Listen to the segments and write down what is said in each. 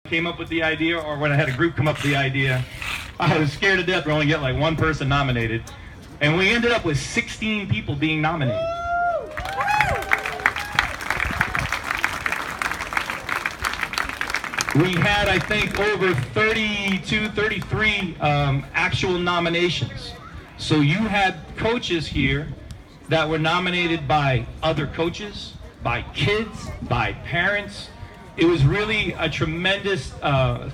came up with the idea, or when I had a group come up with the idea, I was scared to death we're only get like one person nominated. And we ended up with 16 people being nominated. We had, I think, over 32, 33 actual nominations. So you had coaches here that were nominated by other coaches, by kids, by parents. It was really a tremendous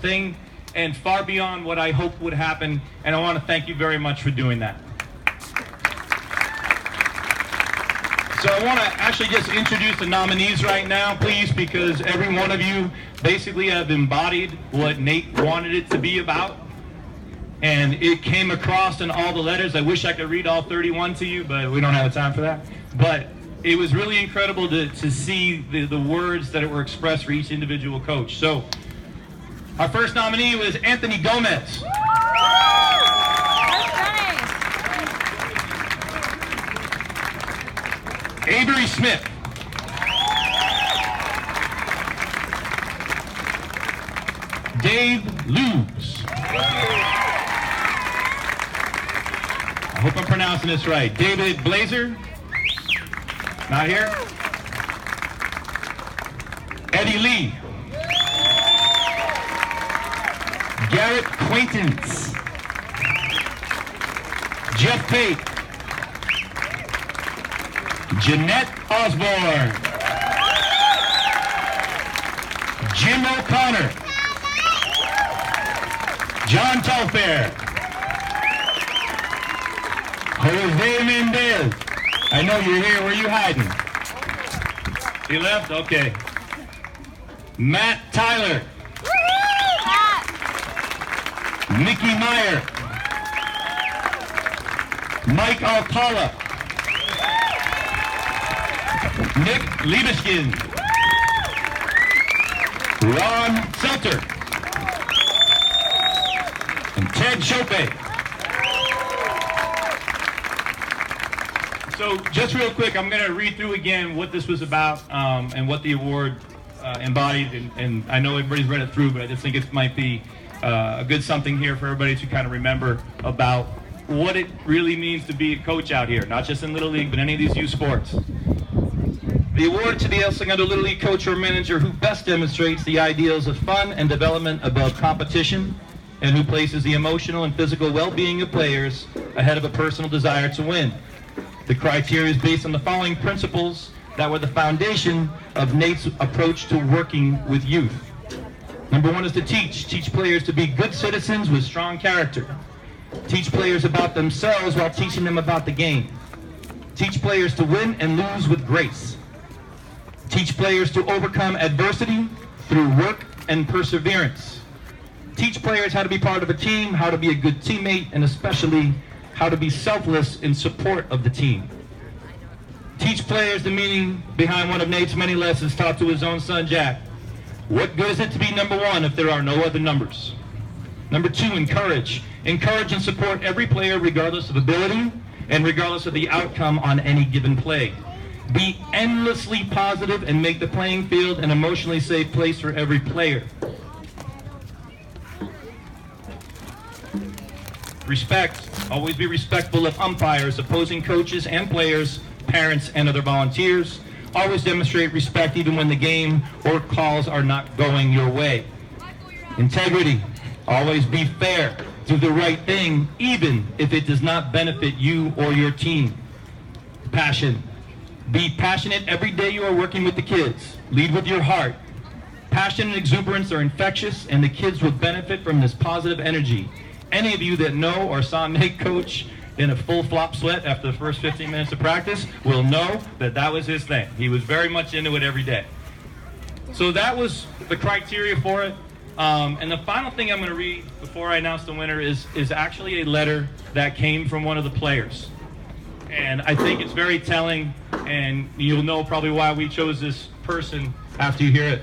thing and far beyond what I hoped would happen. And I want to thank you very much for doing that. So I want to actually just introduce the nominees right now, please, because every one of you basically have embodied what Nate wanted it to be about. And it came across in all the letters. I wish I could read all 31 to you, but we don't have the time for that. But it was really incredible to see the words that were expressed for each individual coach. So our first nominee was Anthony Gomez. Avery Smith. Dave Lubes. I hope I'm pronouncing this right. David Blazer. Not here. Eddie Lee. Garrett Quaintance. Jeff Pate. Jeanette Osborne. Jim O'Connor. John Telfair. Jose Mendez. I know you're here. Where are you hiding? He left? Okay. Matt Tyler. Mickey Meyer. Mike Alcala. Nick Liebeskin. Ron Selter. And Ted Chope. So just real quick, I'm going to read through again what this was about and what the award embodied. And I know everybody's read it through, but I just think it might be a good something here for everybody to kind of remember about what it really means to be a coach out here, not just in Little League, but any of these youth sports. The award to the El Segundo Little League coach or manager who best demonstrates the ideals of fun and development above competition, and who places the emotional and physical well-being of players ahead of a personal desire to win. The criteria is based on the following principles that were the foundation of Nate's approach to working with youth. Number one is to teach players to be good citizens with strong character. Teach players about themselves while teaching them about the game. Teach players to win and lose with grace. Teach players to overcome adversity through work and perseverance. Teach players how to be part of a team, how to be a good teammate, and especially how to be selfless in support of the team. Teach players the meaning behind one of Nate's many lessons taught to his own son, Jack. What good is it to be number one if there are no other numbers? Number two, encourage. Encourage and support every player regardless of ability and regardless of the outcome on any given play. Be endlessly positive and make the playing field an emotionally safe place for every player. Respect. Always be respectful of umpires, opposing coaches and players, parents and other volunteers. Always demonstrate respect even when the game or calls are not going your way. Integrity. Always be fair. Do the right thing even if it does not benefit you or your team. Passion. Be passionate every day you are working with the kids. Lead with your heart. Passion and exuberance are infectious, and the kids will benefit from this positive energy. Any of you that know or saw Nate coach in a full flop sweat after the first 15 minutes of practice will know that that was his thing. He was very much into it every day. So that was the criteria for it. And the final thing I'm going to read before I announce the winner is actually a letter that came from one of the players. And I think it's very telling, and you'll know probably why we chose this person after you hear it.